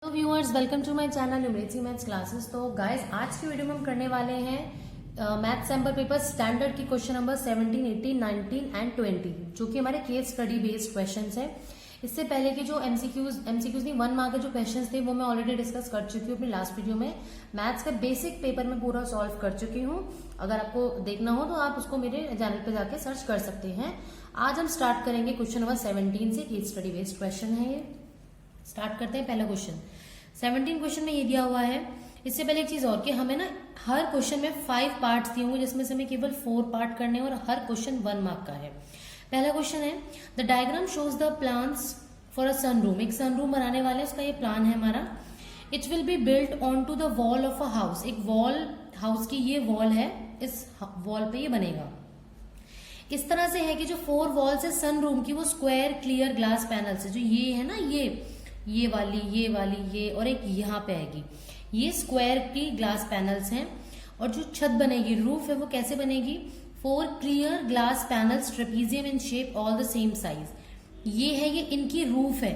तो viewers, welcome to my channel numeracy maths classes. तो guys, आज की वीडियो में हम करने वाले हैं मैथ सैम्पल पेपर स्टैंडर्ड की क्वेश्चन नंबर 17, 18, 19 एंड 20, जो कि हमारे केस स्टडी बेस्ड क्वेश्चंस है। इससे पहले के जो एमसीक्यूज नहीं 1 मार्क के जो क्वेश्चंस थे वो मैं ऑलरेडी डिस्कस कर चुकी हूँ अपनी लास्ट वीडियो में। मैथ्स का बेसिक पेपर में पूरा सॉल्व कर चुकी हूँ। अगर आपको देखना हो तो आप उसको मेरे चैनल पे जाके सर्च कर सकते हैं। आज हम स्टार्ट करेंगे क्वेश्चन नंबर 17 से। केस स्टडी बेस्ड क्वेश्चन है ये। स्टार्ट करते हैं। पहला क्वेश्चन 17 क्वेश्चन में ये दिया हुआ है। इससे पहले एक चीज और कि हमें ना हर क्वेश्चन में 5 पार्ट्स दिए होंगे, जिसमें से हमें केवल 4 पार्ट करने हैं और हर क्वेश्चन 1 मार्क का है। पहला क्वेश्चन है, the diagram shows the plans for a sunroom. एक सनरूम बनाने वाले उसका ये प्लान है हमारा। It will be built on to the wall of a house. एक वॉल, हाउस की ये वॉल है, इस वॉल पे ये बनेगा। इस तरह से है कि जो 4 वॉल्स है सन रूम की वो स्क्वायर क्लियर ग्लास पैनल से, जो ये है ना, ये वाली ये और एक यहाँ पे आएगी, ये स्क्वायर की ग्लास पैनल्स हैं। और जो छत बनेगी, रूफ है, वो कैसे बनेगी? 4 clear glass panels trapezium in shape all the same size. ये है, ये इनकी रूफ है।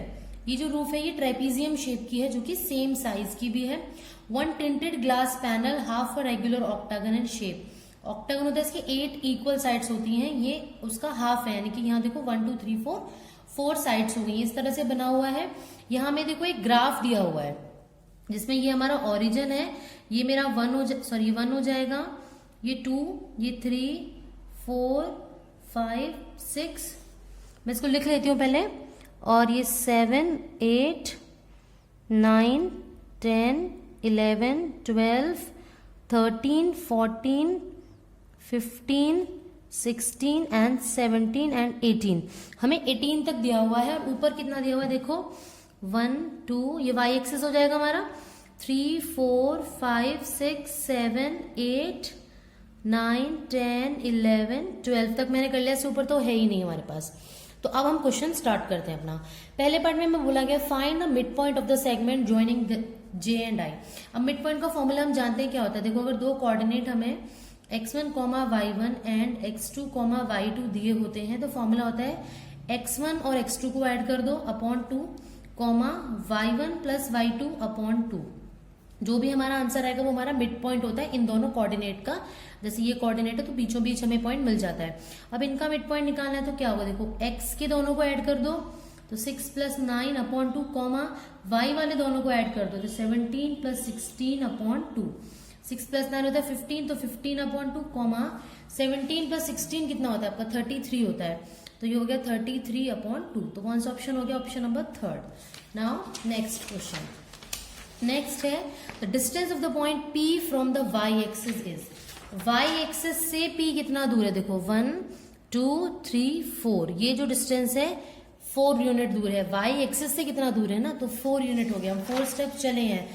ये जो रूफ है ये ट्रेपीजियम शेप की है, जो कि सेम साइज की भी है। 1 tinted glass panel half a regular octagon in shape. Octagon होता है, इसके 8 इक्वल साइड्स होती हैं, ये उसका हाफ है, यानी कि यहाँ देखो 1 2 3 4 साइड्स हो गई। इस तरह से बना हुआ है। यहाँ में देखो एक ग्राफ दिया हुआ है जिसमें ये हमारा ओरिजिन है, ये मेरा 1 हो जाएगा, ये 2, ये 3, 4, 5, 6, मैं इसको लिख लेती हूँ पहले, और ये 7, 8, 9, 10, 11, 12, 13, 14, 15, 16 एंड 17 एंड 18। हमें 18 तक दिया हुआ है। और ऊपर कितना दिया हुआ है देखो, 1 2, ये y एक्सेस हो जाएगा हमारा, 3 4 5 6 7 8 9 10 11 12 तक मैंने कर लिया। इससे ऊपर तो है ही नहीं हमारे पास। तो अब हम क्वेश्चन स्टार्ट करते हैं अपना। पहले पार्ट में मैं बोला गया, find the mid point of the segment joining J and I। अब मिड पॉइंट का फॉर्मूला हम जानते हैं क्या होता है। देखो, अगर 2 कोऑर्डिनेट हमें x1, y1 and x2, y2 दिए होते हैं, तो फॉर्मूला होता है x1 और x2 को ऐड कर दो upon 2, y1 plus y2 upon 2। जो भी हमारा आंसर आएगा वो हमारा मिड पॉइंट होता है इन दोनों कोऑर्डिनेट का। जैसे ये कोऑर्डिनेट है तो बीचों बीच हमें पॉइंट मिल जाता है। अब इनका मिड पॉइंट निकालना है तो क्या होगा, देखो x के दोनों को ऐड कर दो तो 6 प्लस 9 अपॉन 2, y वाले दोनों को ऐड कर दो तो 17 प्लस 16 अपॉन 2। 6 प्लस 9 होता है 15, तो 15 अपॉन 2, 17 प्लस 16 कितना होता है आपका? 33 होता है। तो ये हो गया 33 अपॉन 2। तो कौन सा ऑप्शन हो गया? Option number 3। Now next question. Next है, the distance of the point P from the y axis is. y axis से P कितना दूर है? देखो 1 2 3 4, ये जो डिस्टेंस है 4 यूनिट दूर है। y एक्सिस से कितना दूर है ना, तो 4 यूनिट हो गया। हम 4 स्टेप चले हैं,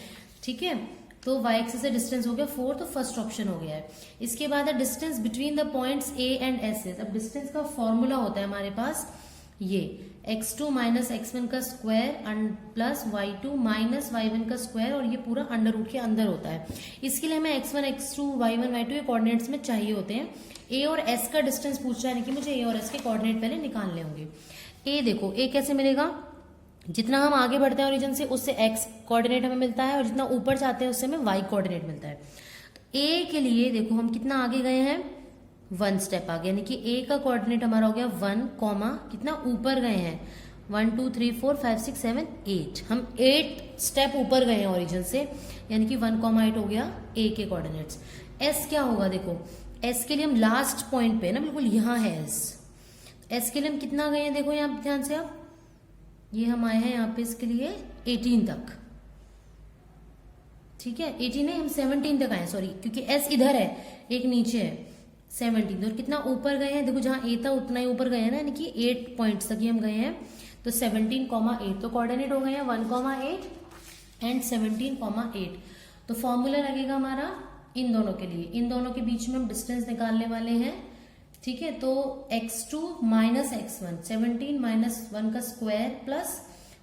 ठीक है। तो y एक्सिस से डिस्टेंस हो गया 4, तो फर्स्ट ऑप्शन हो गया है। इसके बाद है distance between the points A and S is. अब डिस्टेंस का फॉर्मूला होता है हमारे पास ये x2 माइनस x1 का square plus y2 minus y1 का स्क्वायर, और ये पूरा अंडर रूट के अंदर होता है। इसके लिए हमें x1 x2 y1 y2 ये कोऑर्डिनेट्स में चाहिए होते हैं। a और s का डिस्टेंस पूछ रहा है कि मुझे a और s के कोऑर्डिनेट पहले निकालने होंगे। a देखो, a कैसे मिलेगा? जितना हम आगे बढ़ते हैं ओरिजिन से, उससे x कोऑर्डिनेट हमें मिलता है, और जितना ऊपर जाते हैं उससे हमें y कोऑर्डिनेट मिलता है। तो a के लिए देखो हम कितना आगे गए हैं, 1 स्टेप आगे, यानी कि a का कोऑर्डिनेट हमारा हो गया 1, कितना ऊपर गए हैं, 1 2 3 4 5 6 7 8। हम 8 स्टेप ऊपर गए हैं ओरिजिन से, यानी कि 1, 8 हो गया a के कोऑर्डिनेट्स। s क्या होगा? देखो s के लिए हम लास्ट पॉइंट पे ना, बिल्कुल यहाँ है s के लिए हम कितना गए हैं? देखो यहाँ ध्यान से, आप ये हम आए हैं यहाँ पे इसके लिए 18 तक, ठीक है। 18 नहीं, हम 17 तक आए, सॉरी, क्योंकि s इधर है, एक नीचे है, 17। और कितना ऊपर गए हैं? देखो जहां a था उतना ही ऊपर गए हैं ना, यानी कि 8 पॉइंट्स तक ही हम गए हैं। तो 17, 8 तो कोऑर्डिनेट हो गए हैं 1, 8 एंड 17, 8। तो फॉर्मूला लगेगा हमारा इन दोनों के लिए, इन दोनों के बीच में हम डिस्टेंस निकालने वाले हैं, ठीक है। तो x2 माइनस x1, 17 माइनस 1 का square plus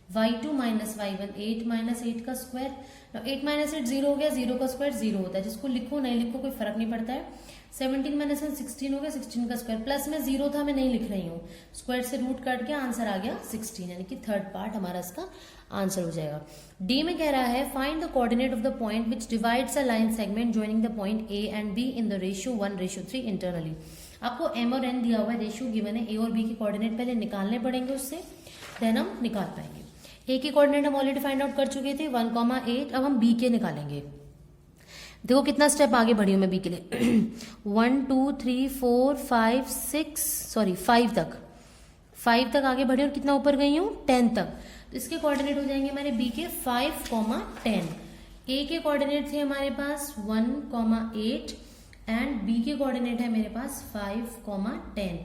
y2 minus y1 8 minus 8 का स्क्वायर। 8 माइनस 8 0 हो गया, 0 का स्क्वायर 0 होता है, जिसको लिखो नहीं लिखो कोई फर्क नहीं पड़ता है। 17 माइनस 1 16 हो गया, 16 का स्क्वायर, प्लस में 0 था मैं नहीं लिख रही हूँ, स्क्वायर से रूट काट के आंसर आ गया 16, यानी कि थर्ड पार्ट हमारा इसका आंसर हो जाएगा। डी में कह रहा है find the coordinate of the point which divides a line segment joining the point A and be in the ratio 1:3 internally. आपको एम और एन दिया हुआ है, रेशियो गिवन है, ए और बी के कोऑर्डिनेट पहले निकालने पड़ेंगे, उससे देन हम निकाल पाएंगे। ए के कोऑर्डिनेट हम ऑलरेडी फाइंड आउट कर चुके थे 1,8। अब हम बी के निकालेंगे। देखो कितना स्टेप आगे बढ़ी हूं मैं बी के लिए 1 2 3 4 5 6 सॉरी 5 तक आगे बढ़ी और कितना ऊपर गई हूँ 10 तक। तो इसके कोऑर्डिनेट हो जाएंगे हमारे बी के 5,10। ए के कोऑर्डिनेट थे हमारे पास 1,8 एंड बी के कोऑर्डिनेट है मेरे पास 5,10।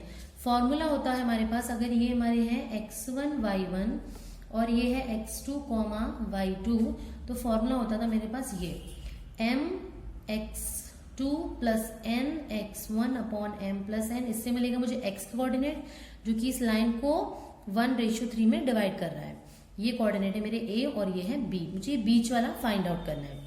फॉर्मूला होता है हमारे पास, अगर ये हमारे हैं x1 y1 और ये है x2 y2, तो फॉर्मूला होता था मेरे पास ये m x2 plus n x1 upon m plus n। इससे मिलेगा मुझे x का कोऑर्डिनेट जो कि इस लाइन को 1:3 में डिवाइड कर रहा है। ये कोऑर्डिनेट है मेरे a और ये है b, मुझे बीच वाला फाइंड आउट करना है।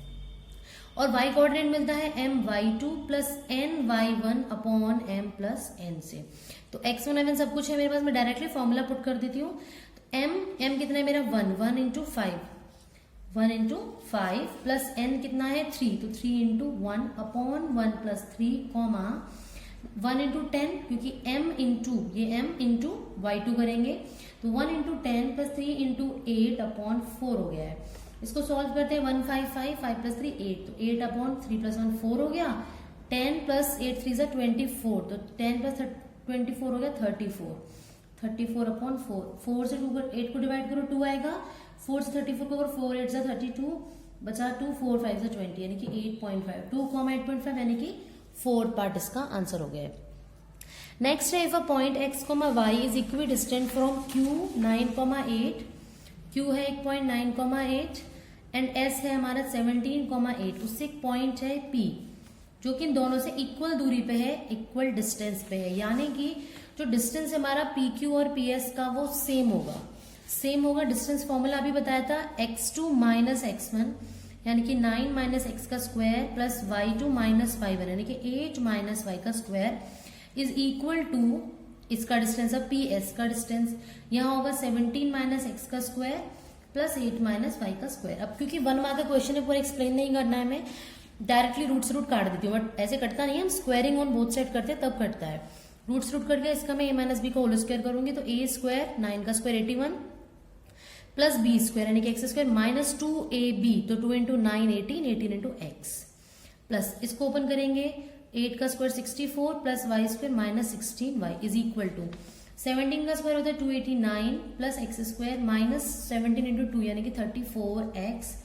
और y कोऑर्डिनेट मिलता है m y2 plus n y1 upon m plus n से। तो x1 y1 सब कुछ है मेरे पास, मैं डायरेक्टली फॉर्मूला पुट कर देती हूँ। तो m कितना है मेरा 1 इंटू 5 प्लस n कितना है 3, तो 3 into 1 upon 1 plus 3 comma 1 into 10, क्योंकि m इंटू y2 करेंगे, तो 1 इंटू 10 प्लस 3 इंटू 8 अपॉन 4 हो गया है। इसको सॉल्व करते हैं 155 प्लस 3 8, तो 8 अपॉन 3 प्लस 1 4 हो गया, 10 प्लस 8 3 सा 24, तो 10 प्लस 24 हो गया 34 अपॉन 4 से 8 को डिवाइड करो 2 आएगा, 4 से 34 को अगर 4 8 सा 32 बचा 2 4 5 से 20, यानी कि 8.5 2,8.5 यानी कि फोर्थ पार्ट इसका आंसर हो गया है। नेक्स्ट है if a point x, y is equi distant from q 9,8, q है 1.9,8 एंड s है हमारा 17,8, उससे एक पॉइंट है p जो कि इन दोनों से इक्वल दूरी पे है, इक्वल डिस्टेंस पे है, यानी कि जो डिस्टेंस हमारा पी क्यू और पी एस का वो सेम होगा। डिस्टेंस फॉर्मूला अभी बताया था x2 माइनस x1 यानी कि 9 माइनस x का square plus y2 minus y1 यानी कि 8 माइनस y का स्क्वायर इज इक्वल टू इसका डिस्टेंस है पी एस का डिस्टेंस, यहाँ होगा 17 माइनस x का स्क्वायर प्लस 8 माइनस y का स्क्वायर। अब क्योंकि 1 मार्क का क्वेश्चन है, पूरा एक्सप्लेन नहीं करना है, मैं डायरेक्टली रूट से रूट काट देती हूँ, बट ऐसे कटता नहीं है, हम स्क्वायरिंग ऑन बोथ साइड करते हैं तब कटता है। रूट से रूट कट गया, इसका मैं a माइनस बी का होल स्क्वायर करूंगी, तो a स्क्वायर 9 का स्क्वायर 81 प्लस बी स्क्वायर यानी कि एक्स स्क्वायर माइनस 2ab, तो 2 इंटू 9 18 इंटू एक्स प्लस इसको ओपन करेंगे 8 का square 64 plus y square minus 16y is equal to 17 का स्क्वायर होता है 289 plus x square minus 17 into 2 यानी कि 34x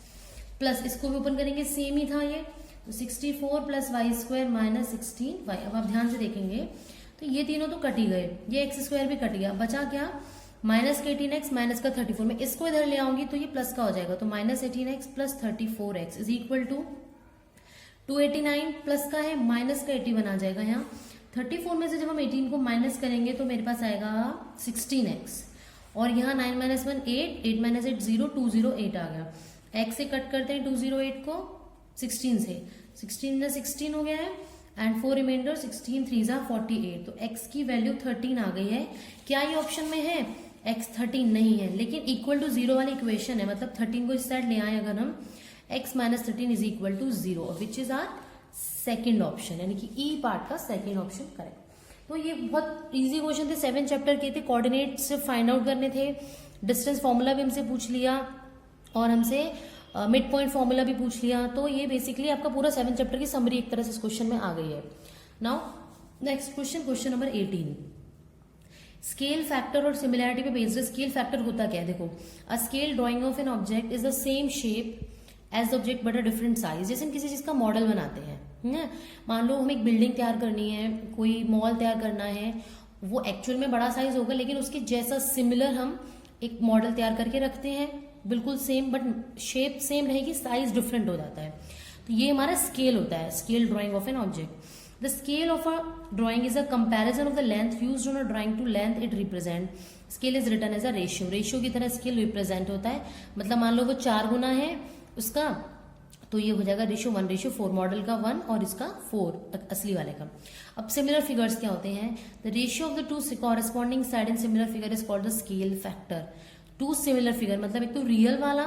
प्लस इसको भी ओपन करेंगे, सेम ही था ये, तो 64 plus y square minus 16y। अब आप ध्यान से देखेंगे तो ये तीनों तो कट ही गए, ये एक्स स्क्वायर भी कट गया, बचा क्या माइनस का 18x माइनस का 34, मैं इसको इधर ले आऊंगी तो ये प्लस का हो जाएगा, तो minus 18x plus 34x is equal to 289 plus का है माइनस का 81 आ जाएगा। यहाँ 34 में से जब हम 18 को माइनस करेंगे तो मेरे पास आएगा 16x और यहाँ 9 माइनस 1 8 8 माइनस 8 0 208 आ गया। x से कट करते हैं 208 को 16 से, 16 में 16 हो गया है एंड 4 रिमाइंडर 16 3 जा 48, तो x की वैल्यू 13 आ गई है। क्या ये ऑप्शन में है? x 13 नहीं है, लेकिन इक्वल टू 0 वाली इक्वेशन है, मतलब 13 को इस साइड ले आए अगर हम x minus 13 is equal to 0 which is our second option, यानी कि ई पार्ट का सेकेंड ऑप्शन करेक्ट। तो ये बहुत इजी क्वेश्चन थे, 7 चैप्टर के थे, कोऑर्डिनेट से फाइंड आउट करने थे, डिस्टेंस फॉर्मूला भी हमसे पूछ लिया और हमसे मिड पॉइंट फॉर्मूला भी पूछ लिया। तो ये बेसिकली आपका पूरा 7 चैप्टर की समरी एक तरह से इस क्वेश्चन में आ गई है। Now next question, question number 18, scale factor और सिमिलैरिटी पे बेस्ड। स्केल फैक्टर होता क्या है? देखो, a scale drawing of an object is the same shape as the object but a different size. जैसे हम किसी चीज का मॉडल बनाते हैं ना, मान लो हमें एक बिल्डिंग तैयार करनी है, कोई मॉल तैयार करना है, वो एक्चुअल में बड़ा साइज होगा लेकिन उसके जैसा सिमिलर हम एक मॉडल तैयार करके रखते हैं, बिल्कुल सेम बट शेप सेम रहेगी, साइज डिफरेंट हो जाता है। तो ये हमारा स्केल होता है, scale drawing of an object. The scale of a drawing is a comparison of the length used on a drawing to length it represent. Scale is written as a ratio, ratio की तरह scale represent होता है। मतलब मान लो वो 4 गुना है उसका, तो ये हो जाएगा रेशियो 1:4, मॉडल का 1 और इसका 4 असली वाले का। अब सिमिलर फिगर्स क्या होते हैं? The ratio of the two corresponding side in similar figure is called the scale factor. Two similar figure मतलब एक तो रियल वाला,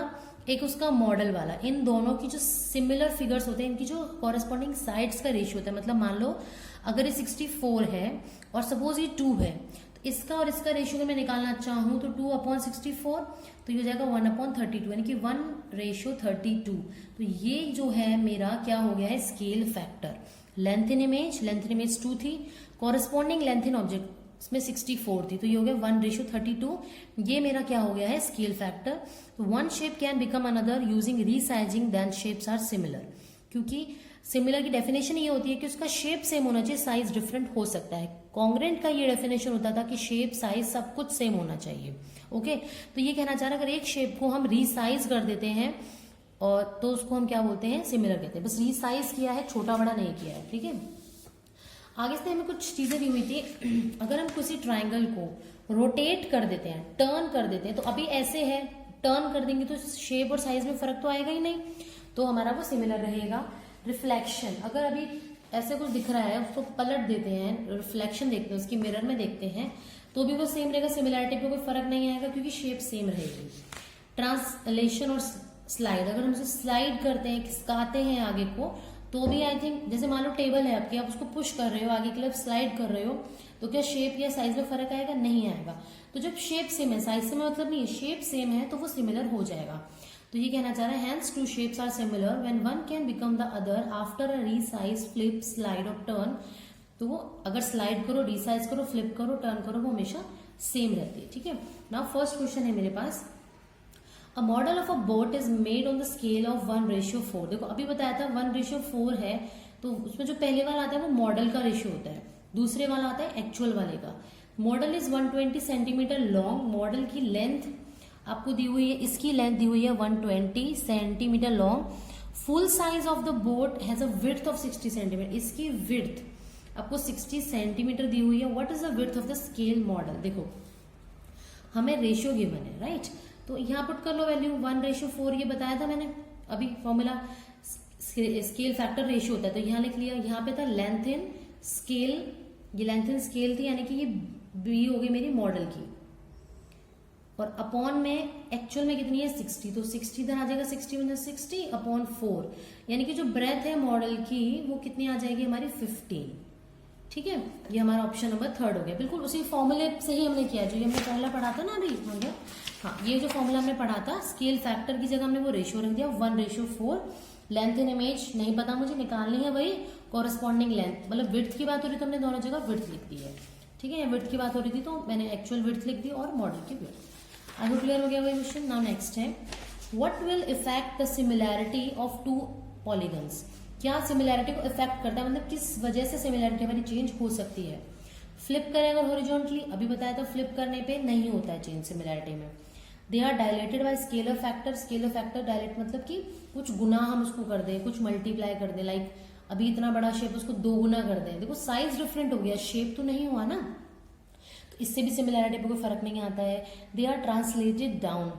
एक उसका मॉडल वाला, इन दोनों की जो सिमिलर फिगर्स होते हैं इनकी जो कॉरेस्पॉन्डिंग साइड्स का रेशियो होता है। मतलब मान लो अगर ये 64 है और सपोज ये 2 है, तो इसका और इसका रेशियो अगर मैं निकालना चाहूं तो 2/64, तो ये हो जाएगा 1/32, यानी कि 1:32। तो ये जो है मेरा क्या हो गया है? Scale factor. Length in image 2 थी, कॉरेस्पॉन्डिंग लेंथ इन ऑब्जेक्ट इसमें 64 थी, तो ये हो गया 1:32। ये मेरा क्या हो गया है? Scale factor. तो one shape can become another using resizing then shapes are similar. क्योंकि सिमिलर की डेफिनेशन ये होती है कि उसका शेप सेम होना चाहिए, साइज डिफरेंट हो सकता है। कॉन्ग्रेंट का ये डेफिनेशन होता था कि शेप साइज सब कुछ सेम होना चाहिए। ओके, तो ये कहना चाह रहा है अगर एक शेप को हम रीसाइज कर देते हैं और तो उसको हम क्या बोलते हैं? सिमिलर कहते हैं। बस रीसाइज किया है, छोटा बड़ा नहीं किया है। ठीक है, आगे से हमें कुछ चीजें दी हुई थी। अगर हम किसी ट्राइंगल को रोटेट कर देते हैं, टर्न कर देते हैं, तो अभी ऐसे है, टर्न कर देंगे तो शेप और साइज में फर्क तो आएगा ही नहीं, तो हमारा वो सिमिलर रहेगा। रिफ्लेक्शन, अगर अभी ऐसे कुछ दिख रहा है उसको पलट देते हैं, रिफ्लेक्शन देखते हैं, उसकी मिरर में देखते हैं, तो भी वो सेम रहेगा, सिमिलैरिटी पे कोई फर्क नहीं आएगा क्योंकि शेप सेम रहेगी। ट्रांसलेशन और स्लाइड, अगर हम उसे स्लाइड करते हैं, खिसकाते हैं आगे को, तो भी आई थिंक जैसे मान लो टेबल है आपकी, आप उसको पुश कर रहे हो आगे की तरफ, स्लाइड कर रहे हो, तो क्या शेप या साइज में फर्क आएगा? नहीं आएगा। तो जब शेप सेम है, साइज से मतलब नहीं है, शेप सेम है तो वो सिमिलर हो जाएगा। तो ये कहना चाह रहा है hence two shapes are similar when one can become the other after a resize, flip, slide और टर्न। तो वो अगर स्लाइड करो, रीसाइज करो, फ्लिप करो, टर्न करो, वो हमेशा सेम रहती है। ठीक है, नाउ फर्स्ट क्वेश्चन है मेरे पास, a model of a boat is made on the scale of 1:4। देखो अभी बताया था 1:4 है, तो उसमें जो पहले वाला आता है वो मॉडल का रेशियो होता है, दूसरे वाला आता है एक्चुअल वाले का। Model is 120 centimetre long, model की लेंथ आपको दी हुई है, इसकी लेंथ दी हुई है 120 centimetre long. Full size of the boat has a width of 60 centimetre, इसकी विड्थ आपको 60 सेंटीमीटर दी हुई है। What is the width of the scale model? देखो हमें रेशियो गिवन है, राइट? तो यहाँ पुट कर लो वैल्यू 1:4, ये बताया था मैंने अभी फॉर्मूला, स्केल फैक्टर रेशियो होता है, तो यहाँ लिख लिया। यहाँ पे था लेंथ इन स्केल, ये लेंथ इन स्केल थी, यानी कि ये बी हो गई मेरी मॉडल की, और अपॉन में एक्चुअल में कितनी है? 60, तो 60 इधर आ जाएगा, 60/60/4, यानी कि जो ब्रेथ है मॉडल की वो कितनी आ जाएगी हमारी? 15। ठीक है, ये हमारा ऑप्शन नंबर 3 हो गया। बिल्कुल उसी फॉर्मूले से ही हमने किया जो ये हमने पहला पढ़ा था ना अभी हो गया। हाँ, ये जो फॉर्मूला हमने पढ़ा था, स्केल फैक्टर की जगह हमने वो रेशियो रख दिया 1:4। लेंथ इन इमेज नहीं पता मुझे, निकालनी है वही कॉरेस्पॉन्डिंग लेंथ, मतलब विड्थ की बात हो रही तो हमने दोनों जगह विड्थ लिख दी है। ठीक है, विड्थ की बात हो रही थी तो मैंने एक्चुअल विड्थ लिख दी और मॉडल की विड्थ। आई होप क्लियर हो गया वही क्वेश्चन। नाउ नेक्स्ट है, what will effect the similarity of to polygons? क्या सिमिलैरिटी को इफेक्ट करता है, मतलब किस वजह से सिमिलैरिटी हमारी चेंज हो सकती है? फ्लिप करें अगर हॉरिजॉन्टली, अभी बताया था फ्लिप करने पे नहीं होता है चेंज सिमिलैरिटी में। They are dilated by scalar factor, scalar factor dilate मतलब कि कुछ गुना हम उसको कर दें, कुछ मल्टीप्लाई कर दें, लाइक अभी इतना बड़ा शेप उसको 2 गुना कर दें। देखो साइज डिफरेंट हो गया, शेप तो नहीं हुआ ना, तो इससे भी सिमिलैरिटी पे कोई फर्क नहीं आता है। दे आर ट्रांसलेटेड डाउन,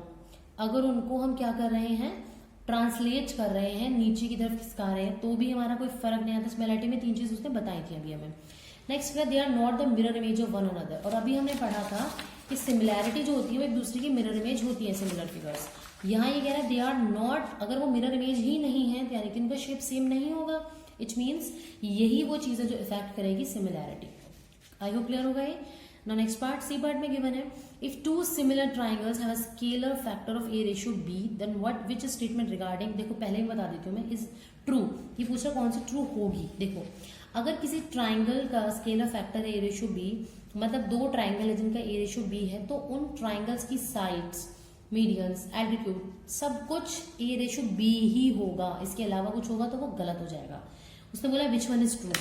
अगर उनको हम क्या कर रहे हैं? ट्रांसलेट कर रहे हैं, नीचे की तरफ खिसका रहे हैं, तो भी हमारा कोई फर्क नहीं आता। सिमिलैरिटी में 3 चीज उसने बताई थी अभी हमें। नेक्स्ट है, they are not the mirror image of one another, और अभी हमने पढ़ा था कि सिमिलैरिटी जो होती है वो एक दूसरे की मिरर इमेज होती है सिमिलर फिगर्स। यहाँ ये कह रहा है दे आर नॉट, अगर वो मिरर इमेज ही नहीं है तो यानी कि इनका शेप सेम नहीं होगा। इट मीन्स यही वो चीज है जो इफेक्ट करेगी सिमिलैरिटी। आई होप क्लियर होगा ये। Now next part, C part में given है, if two similar triangles have a scalar factor of A/B, then which statement regarding, देखो पहले ही बता देती हूँ मैं, is true। ये पूछा कौन सी ट्रू होगी। देखो अगर किसी ट्राइंगल का स्केलर फैक्टर है A/B, मतलब 2 ट्राइंगल है जिनका A/B है, तो उन ट्राइंगल्स की साइड्स, मीडियंस, एल्टीट्यूड सब कुछ A/B ही होगा, इसके अलावा कुछ होगा तो वो गलत हो जाएगा। उसने बोला which one is true.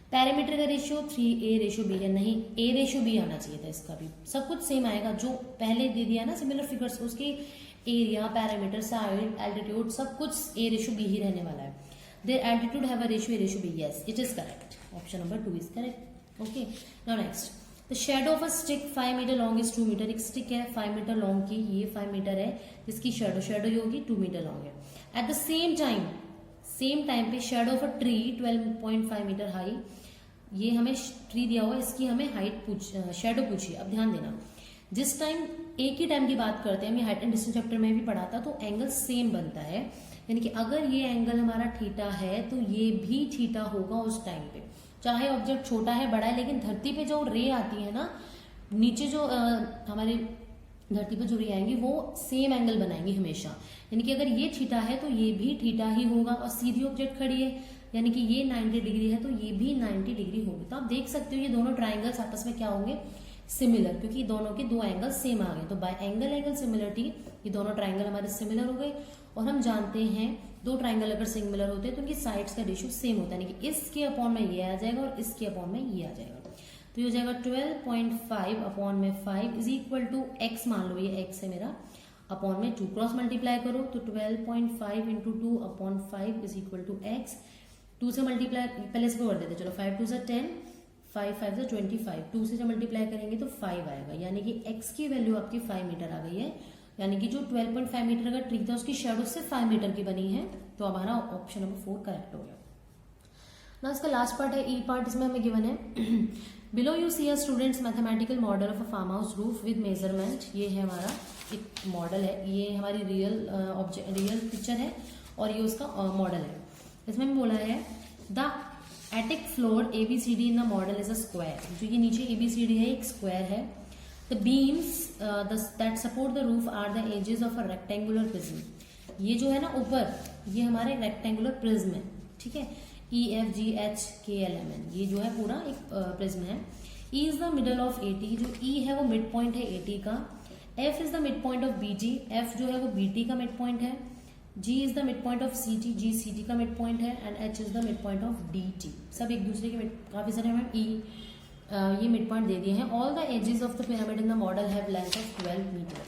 Parameter का रेशियो 3A/B है, नहीं A/B आना चाहिए था, इसका भी सब कुछ सेम आएगा जो पहले दे दिया ना सिमिलर फिगर्स, उसके एरिया, पैरामीटर, साइड, एल्टीट्यूड सब कुछ A/B ही रहने वाला है। Their altitude have a ratio B. Yes, it is correct. Option number 2 is correct. Okay. Now next. The shadow of a stick 5 meter long is 2 meter. एक stick है 5 meter long की, ये 5 meter है, जिसकी shadow ये होगी 2 meter long है. At the same time पे shadow of a tree 12.5 meter high, ये हमें ट्री दिया हुआ है, इसकी हमें हाइट शेडो पूछिए. अब ध्यान देना, जिस टाइम एक ही टाइम की बात करते हैं, हम हाइट एंड डिस्टेंस चैप्टर में भी पढ़ा था, तो एंगल सेम बनता है. यानी कि अगर ये एंगल हमारा थीटा है तो ये भी थीटा होगा उस टाइम पे, चाहे ऑब्जेक्ट छोटा है बड़ा है. लेकिन धरती पे जो रे आती है ना, नीचे जो हमारे धरती पे जो रे आएंगी वो सेम एंगल बनाएंगी हमेशा. यानी कि अगर ये थीटा है तो ये भी थीटा ही होगा. और सीधी ऑब्जेक्ट खड़ी है, यानी कि ये 90 डिग्री है तो ये भी 90 डिग्री होगी. तो आप देख सकते हो ये दोनों ट्राइंगल्स आपस में क्या होंगे, सिमिलर, क्योंकि दोनों के दो एंगल सेम आ गए. तो बाय एंगल सिमिलरिटी ये दोनों ट्राइंगल हमारे सिमिलर हो गए. और हम जानते हैं दो ट्राइंगल अगर सिमिलर होते हैं तो उनकी साइड्स का रेशियो सेम होता है, यानी कि इसके अपॉन में ये आ जाएगा और इसके अपॉन में ये आ जाएगा. तो ये हो जाएगा 12.5 अपॉन में 5 इज इक्वल टू एक्स. मान लो ये एक्स है मेरा, अपॉन में 2 क्रॉस मल्टीप्लाई करो तो 12.5 into 2 upon 5 is equal to x. 2 से मल्टीप्लाई पहले इसको कर देते, चलो 5 2 से 10, 5 5 से 25, 2 से जब मल्टीप्लाई करेंगे तो 5 आएगा. यानी कि x की वैल्यू आपकी 5 मीटर आ गई है. यानी कि जो 12.5 मीटर का ट्री था उसकी शेडो से 5 मीटर की बनी है. तो अब हमारा ऑप्शन नंबर 4 करेक्ट हो गया. ना इसका लास्ट पार्ट है ई पार्ट, इसमें हमें गिवन है below you see a students mathematical model of a farm house roof with measurement. ये है हमारा एक मॉडल है, ये हमारी रियल पिक्चर है और ये उसका मॉडल है. इसमें भी बोला है the attic floor ABCD in the model is a square. जो ये नीचे ABCD है एक स्क्वायर है. The beams that support the roof are the edges of a rectangular prism. ये जो है ना ऊपर, ये हमारे रेक्टेंगुलर प्रिज्म है. ठीक है, EFGHKLMN, ये जो है पूरा एक प्रिज्म है. E is the middle of AT. जो E है वो मिड पॉइंट है AT का. F is the mid point of BG. F जो है वो BT का मिड पॉइंट है. G is the mid point of CT. G CT का मिड पॉइंट है. And H is the mid point of DT. सब एक दूसरे के काफी सारे हमें ये मिड पॉइंट दे दिए हैं. All the edges of the pyramid in the model have length of 12 metre.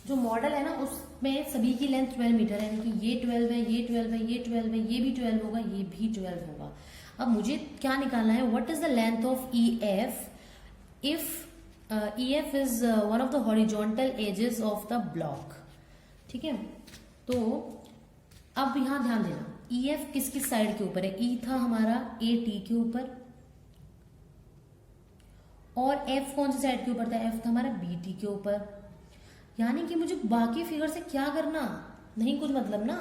जो मॉडल है ना उसमें सभी की लेंथ 12 मीटर है. यानी कि ये 12 है, ये 12 है, ये 12 है, ये भी 12 होगा, ये भी 12 होगा. अब मुझे क्या निकालना है, what is the length of EF if EF is one of the horizontal edges of the block. ठीक है, तो अब यहां ध्यान देना, EF किस किस साइड के ऊपर है. E था हमारा AT के ऊपर, और F कौन सी साइड के ऊपर था, F था हमारा BT के ऊपर. यानी कि मुझे बाकी फिगर से क्या करना, नहीं कुछ मतलब ना.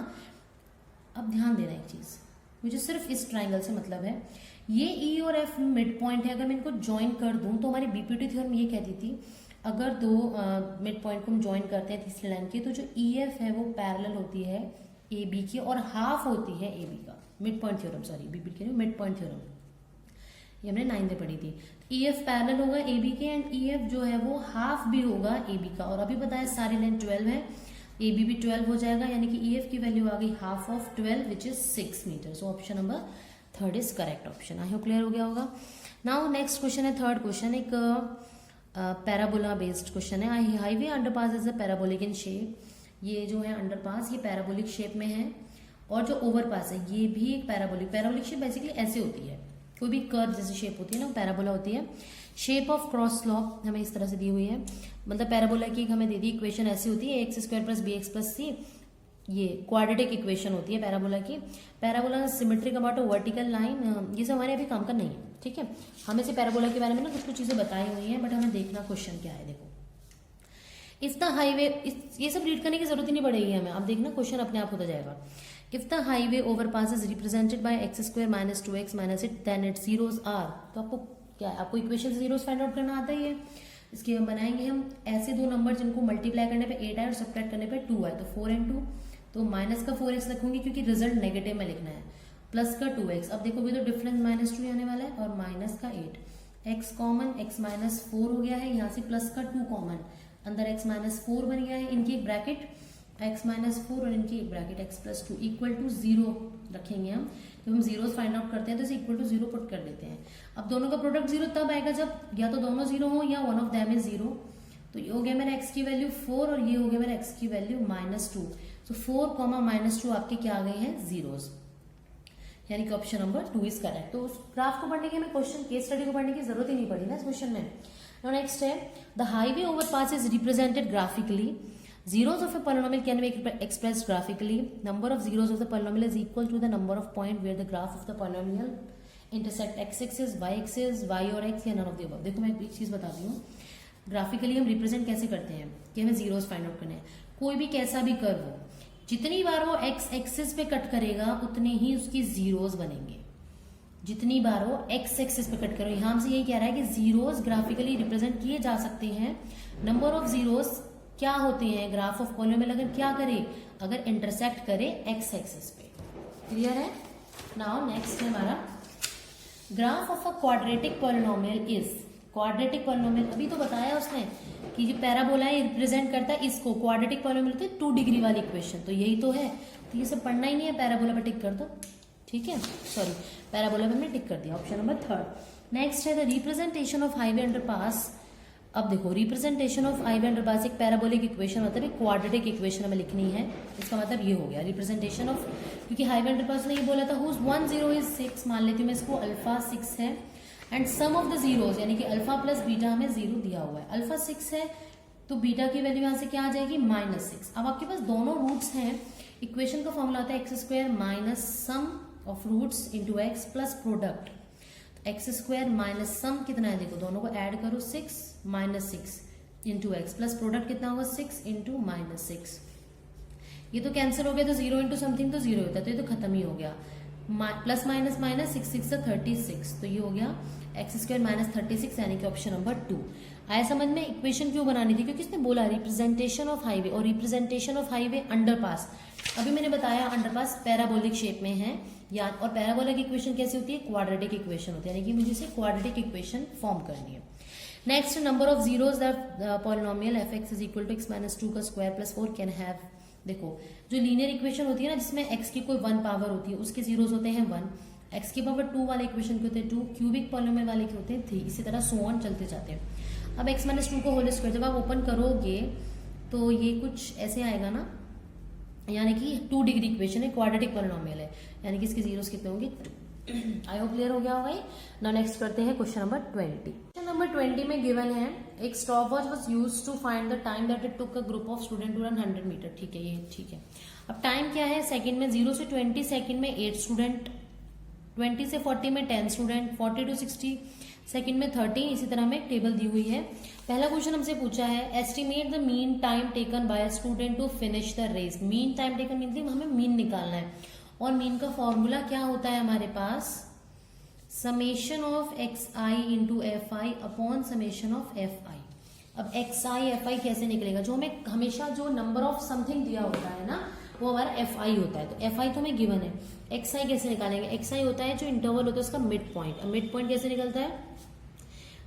अब ध्यान देना एक चीज, मुझे सिर्फ इस ट्राइंगल से मतलब है. ये E और F मिड पॉइंट है. अगर मैं इनको ज्वाइन कर दूं तो हमारी BPT थ्योरम ये कहती थी अगर दो मिड पॉइंट को हम ज्वाइन करते हैं तीसरी लाइन की, तो जो EF है वो पैरेलल होती है AB की और हाफ होती है AB का. Mid point theorem, sorry BPT कह रही हूँ, मिड पॉइंट थ्योरम ये हमने 9th में पढ़ी थी. EF पैरेलल होगा AB के एंड EF जो है वो हाफ भी होगा AB का. और अभी पता है सारी लेंथ 12 है, AB भी 12 हो जाएगा. यानी कि EF की वैल्यू आ गई half of 12 which is 6 metre. So option number 3 is correct option. I hope clear हो गया होगा. नाउ नेक्स्ट क्वेश्चन है, थर्ड क्वेश्चन एक पैराबोला बेस्ड क्वेश्चन है. Highway underpass is a parabolic in shape. ये जो है अंडरपास ये पैराबोलिक शेप में है, और जो ओवरपास है ये भी एक पैराबोलिक शेप बेसिकली ऐसे होती है. कोई भी कर्व जैसी शेप होती है ना, पैराबोला होती है. शेप ऑफ क्रॉस स्लॉप हमें इस तरह से दी हुई है. मतलब पैराबोला की हमें दे दी इक्वेशन ऐसी होती है, x² + bx + c. ये क्वाड्रेटिक इक्वेशन होती है पैराबोला की. Parabola symmetric about a vertical line. ये सब हमारे अभी काम का नहीं है. ठीक है, हमें से पैराबोला के बारे में ना कुछ कुछ चीजें बताई हुई हैं, बट हमें देखना क्वेश्चन क्या है. देखो, इफ द हाईवे, ये सब रीड करने की जरूरत ही नहीं पड़ेगी हमें. अब देखना क्वेश्चन अपने आप होता जाएगा. If the highway overpass is represented by x² - 2x - 8 then its zeros are. तो आपको क्या है, आपको इक्वेशन से जीरोस फाइंड आउट करना आता ही है. इसके हम बनाएंगे हम ऐसे दो नंबर जिनको मल्टीप्लाई करने पे 8 आए और सब्ट्रैक्ट करने पे 2 आए. तो 4 and 2, तो माइनस का 4x रखूंगी क्योंकि रिजल्ट नेगेटिव में लिखना है, प्लस का 2x. अब देखोगे तो डिफरेंस -2 आने वाला है और माइनस का 8. x कॉमन, x - 4 हो गया है. यहाँ से प्लस का 2 कॉमन, अंदर x - 4 बन गया है. इनकी एक ब्रैकेट x - 4 और इनकी एक ब्रैकेट x + 2 इक्वल टू 0 रखेंगे हम. जब हम जीरोस फाइंड आउट करते हैं तो इसे इक्वल टू 0 पुट कर देते हैं. अब दोनों का प्रोडक्ट 0 तब आएगा जब या तो दोनों 0 हो या वन ऑफ देम इज 0. तो ये हो गया मेरा x की वैल्यू 4 और ये हो गया मेरा x की वैल्यू -2. तो 4, -2 आपके क्या आ गए हैं, जीरोस. यानी कि ऑप्शन नंबर 2 इज करेक्ट। तो उस ग्राफ को पढ़ने की हमें क्वेश्चन केस स्टडी को पढ़ने की जरूरत ही नहीं पड़ी ना इस क्वेश्चन में। नेक्स्ट है the highway overpass is represented graphically, zeros of a polynomial can be expressed graphically, number of zeros of the polynomial is equal to the number of point where the graph of the polynomial intersect x axis, y axis, y और x या none of the above। देखो मैं एक चीज बताती हूँ, graphically हम represent कैसे करते हैं कि हमें जीरोस फाइंड आउट करने हैं। कोई भी कैसा भी कर्व हो, जितनी बार वो एक्स एक्सिस पे कट करेगा उतने ही उसकी जीरोस बनेंगे। जितनी बार वो एक्स एक्सिस पे कट करो, यहां से यही कह रहा है कि जीरोस ग्राफिकली रिप्रेजेंट किए जा सकते हैं। नंबर ऑफ जीरोस क्या होते हैं ग्राफ ऑफ पॉलिनोमियल अगर क्या करे, अगर इंटरसेक्ट करे एक्स एक्सिस पे। क्लियर है? नाउ नेक्स्ट है हमारा graph of a quadratic polynomial is, quadratic polynomial अभी तो बताया उसने कि जो पैराबोला है रिप्रेजेंट करता है इसको, क्वाड्रेटिक पॉलिनोमियल होते 2 डिग्री वाली इक्वेशन, तो यही तो है। तो ये सब पढ़ना ही नहीं है, पैराबोला पे टिक कर दो, ठीक है, सॉरी पैराबोला पे हमने टिक कर दिया, ऑप्शन नंबर 3। नेक्स्ट है the representation of highway underpass. अब देखो रिप्रेजेंटेशन ऑफ हाईवे अंडरपास एक पैराबोलिक इक्वेशन मतलब एक क्वाड्रेटिक इक्वेशन हमें लिखनी है, इसका मतलब ये हो गया रिप्रेजेंटेशन ऑफ, क्योंकि हाईवे अंडरपास ने ये बोला था हुज 1 0 इज 6, मान लेती हूँ मैं इसको अल्फा 6 है and sum of the zeros यानी कि अल्फा प्लस बीटा हमें 0 दिया हुआ है। अल्फा 6 है तो बीटा की वैल्यू यहां से क्या आ जाएगी -6। अब आपके पास दोनों रूट्स हैं, इक्वेशन का फॉर्मूला होता है x square minus sum of roots into x plus product. X square minus sum कितना है, देखो दोनों को ऐड करो 6 minus 6 into x plus product कितना होगा 6 इंटू -6। ये तो कैंसिल हो गया, तो 0 इंटू समथिंग तो 0 होता है, तो ये तो खत्म ही हो गया। प्लस माइनस माइनस 6 6 36, तो ये हो गया एक्स स्क्वायर माइनस 36 यानी कि ऑप्शन नंबर 2 आया समझ में। इक्वेशन क्यों बनानी थी, क्योंकि इसने बोला रिप्रेजेंटेशन ऑफ हाईवे और रिप्रेजेंटेशन ऑफ हाईवे अंडरपास। अभी मैंने बताया अंडरपास पैराबोलिक शेप में है या, और पैराबोलिक इक्वेशन कैसी होती है, क्वाड्रेटिक इक्वेशन होती है, यानी कि मुझे इसे क्वाड्रेटिक इक्वेशन फॉर्म करनी है। Next number of zeros that polynomial f x is equal to x minus 2 का स्क्वायर प्लस 4 कैन हैव। देखो जो लीनियर इक्वेशन होती है ना जिसमें x की कोई 1 पावर होती है उसके जीरोस होते हैं 1, x की पावर 2 वाले इक्वेशन के होते हैं 2, क्यूबिक पॉलिनोमियल वाले के होते हैं 3, इसी तरह सो ऑन चलते जाते हैं। अब x माइनस 2 को होल स्क्वायर जब आप ओपन करोगे तो ये कुछ ऐसे आएगा ना, यानी कि 2 डिग्री इक्वेशन है, क्वाड्रेटिक पॉलिनोमियल है, यानी कि इसके जीरोस कितने होंगे 2। आई होप क्लियर हो गया होगा। नाउ नेक्स्ट करते हैं क्वेश्चन नंबर 20। क्वेश्चन नंबर 20 में गिवन है एक stop watch was used to find the time that it took a group of student to run 100 metre. ठीक है, ये ठीक है। अब टाइम क्या है, सेकंड में 0 से 20 सेकंड में 8 स्टूडेंट, 20 से 40 में 10 स्टूडेंट, 40 टू 60 सेकंड में 30, इसी तरह में एक टेबल दी हुई है। पहला क्वेश्चन हमसे पूछा है estimate the mean time taken by a student to finish the race. Mean time taken mean हमें मीन निकालना है, और मीन का फॉर्मूला क्या होता है हमारे पास, summation of x i into f i upon summation of f i. अब एक्स आई एफ आई कैसे निकलेगा, जो हमें हमेशा जो नंबर ऑफ समथिंग दिया होता है ना वो हमारा एफ आई होता है, तो एफ आई तो हमें गिवन है। एक्स आई कैसे निकालेंगे, एक्स आई होता है जो इंटरवल होता है उसका मिड पॉइंट। अब मिड पॉइंट कैसे निकलता है,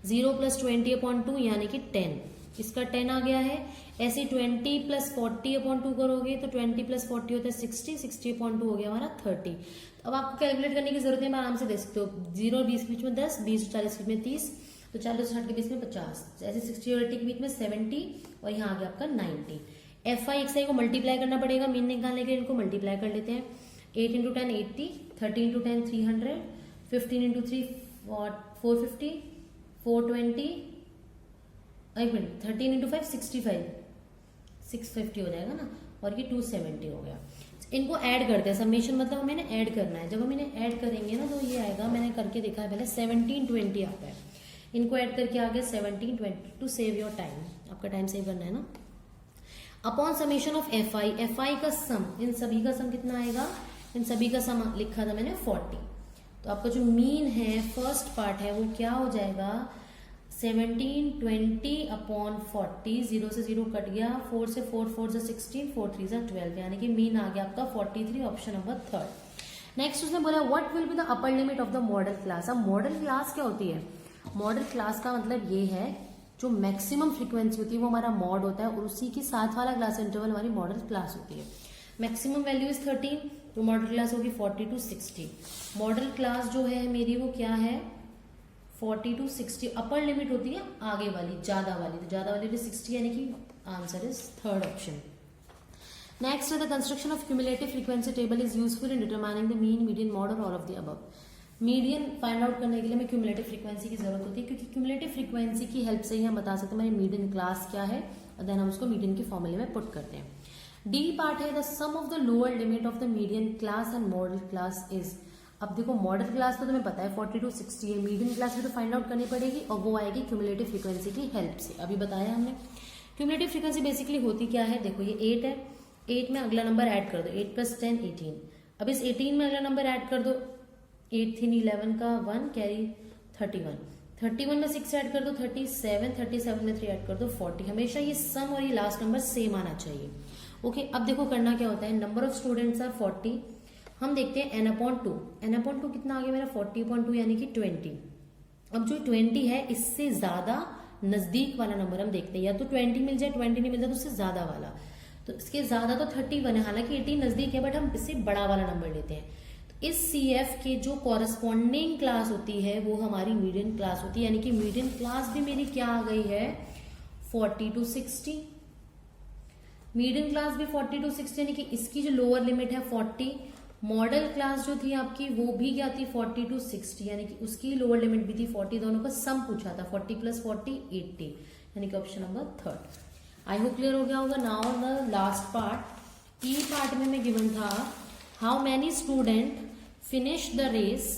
0 + 20/2 यानी कि 10, इसका 10 आ गया है। ऐसे 20 + 40/2 करोगे तो 20 + 40 होता है 60, 60/2 हो गया हमारा 30। अब आपको कैलकुलेट करने की जरूरत है, आराम से देख सकते हो, 0 और 20 के बीच में 10, 20 और 40 के बीच में 30, तो 40 और 60 के बीच में 50, ऐसे 60 और 80 के बीच में 70, और यहाँ आ गया आपका 90। एफ आई एक्स आई को मल्टीप्लाई करना पड़ेगा मीन निकालने के लिए, इनको मल्टीप्लाई कर लेते हैं। 8 × 10 80, 30 × 10 300, 15 × 3 450, 420, 13 × 5 65, 650 हो जाएगा ना, और ये 270 हो गया। इनको ऐड करते हैं, समेशन मतलब हमें ना ऐड करना है। जब हम इन्हें ऐड करेंगे ना तो ये आएगा, मैंने करके देखा है पहले, 1720 आता है। इनको ऐड करके आ गया 1720 टू सेव योर टाइम, आपका टाइम सेव करना है ना। Upon summation of f I, F I का सम, इन सभी का सम कितना आएगा, इन सभी का सम लिखा था मैंने 40। तो आपका जो मीन है फर्स्ट पार्ट है वो क्या हो जाएगा, 1720/40, 0 से 0 कट गया, 4 से 4, 4 से 16, 4 3 से 12, यानी कि मीन आ गया आपका 43, ऑप्शन नंबर 3। नेक्स्ट उसने बोला what will be the upper limit of the model class. अब मॉडल क्लास क्या होती है, मॉडल क्लास का मतलब ये है जो मैक्सिमम फ्रीक्वेंसी होती है वो हमारा मॉड होता है, और उसी के साथ वाला क्लास इंटरवल हमारी मॉडल क्लास होती है। मैक्सिमम वैल्यू इज 13, तो मॉडल क्लास होगी 40 to 60। मॉडल क्लास जो है मेरी वो क्या है 40 to 60। अपर लिमिट होती है आगे वाली, ज्यादा वाली, तो ज्यादा वाली 60, यानी कि answer is 3rd option. Next the construction of cumulative frequency table is useful in determining the mean, median, mode और all of the above. Median find out करने के लिए हमें क्यूमुलेटिव फ्रीक्वेंसी की जरूरत होती है, क्योंकि क्यूमुलेटिव फ्रीक्वेंसी की हेल्प से ही हम बता सकते हैं हमारी मीडियन क्लास क्या है, और देन हम उसको मीडियन के फॉर्मूले में पुट करते हैं। डी पार्ट है the sum of the lower limit of the median class and model class is. अब देखो मॉडल क्लास तो तुम्हें पता है 40 to 60 है, मीडियन क्लास भी तो फाइंड आउट करनी पड़ेगी, और वो आएगी क्यूमुलेटिव फ्रीक्वेंसी की हेल्प से। अभी बताया हमने क्यूमुलेटिव फ्रीक्वेंसी बेसिकली होती क्या है। देखो ये 8 है, 8 में अगला नंबर ऐड कर दो, 8 + 10 18। अब इस 18 में अगला नंबर ऐड कर दो, 8 3 11 का 1 कैरी 31, 31 में 6 ऐड कर दो 37, 37 में 3 ऐड कर दो 40। हमेशा ये सम और ये लास्ट नंबर सेम आना चाहिए। ओके, अब देखो करना क्या होता है, नंबर ऑफ स्टूडेंट्स आर 40, हम देखते हैं n/2, n/2 कितना आ गया मेरा 40/2 यानी कि 20। अब जो 20 है इससे ज्यादा नजदीक वाला नंबर हम देखते हैं, या तो 20 मिल जाए, 20 नहीं मिल जाए तो उससे ज्यादा वाला, तो इसके ज्यादा तो 31 है, हालांकि 18 नजदीक है बट हम इससे बड़ा वाला नंबर लेते हैं। तो इस CF के जो कॉरेस्पॉन्डिंग क्लास होती है वो हमारी मीडियन क्लास होती है, यानी कि मीडियन क्लास भी मेरी क्या आ गई है 40 to 60। मीडियन क्लास भी 40 to 60 यानी कि इसकी जो लोअर लिमिट है 40। मॉडल क्लास जो थी आपकी वो भी क्या थी 40 to 60, यानी कि उसकी लोअर लिमिट भी थी 40। दोनों का सम पूछा था 40 + 40 80, यानी कि option number 3। I hope clear हो गया होगा। Now the last part, E part में मैं गिवन था how many student finish the race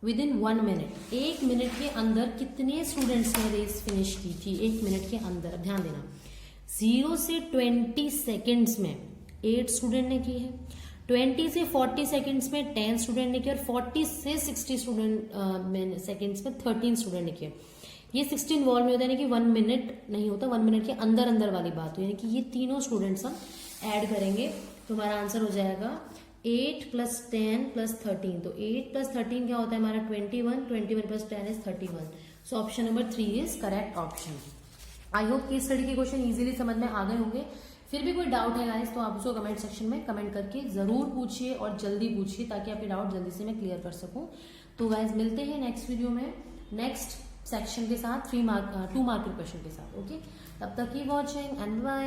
within 1 minute. 1 minute के अंदर कितने स्टूडेंट्स ने रेस फिनिश की थी 1 मिनट के अंदर। अब ध्यान देना 0 से 20 सेकेंड्स में 8 स्टूडेंट ने की है, 20 से 40 सेकेंड्स में 10 स्टूडेंट ने किया, और 40 से 60 सेकेंड्स में 13 स्टूडेंट ने किया। ये 16 इन्वॉल्व नहीं होता, यानी कि 1 मिनट नहीं होता, 1 मिनट के अंदर अंदर वाली बात हो, यानी कि ये तीनों स्टूडेंट्स हम ऐड करेंगे तो हमारा आंसर हो जाएगा 8 + 10 + 13। तो 8 + 13 क्या होता है हमारा 21, 21 + 10 is 31। So option number 3 is correct option. I hope case study के क्वेश्चन इजीली समझ में आ गए होंगे। फिर भी कोई डाउट है गाइस तो आप उसको कमेंट सेक्शन में कमेंट करके जरूर पूछिए, और जल्दी पूछिए ताकि आपके डाउट जल्दी से मैं क्लियर कर सकूं। तो गाइस मिलते हैं नेक्स्ट वीडियो में नेक्स्ट सेक्शन के साथ 2 मार्क के क्वेश्चन के साथ। ओके, तब तक की वॉचिंग एंड बाय।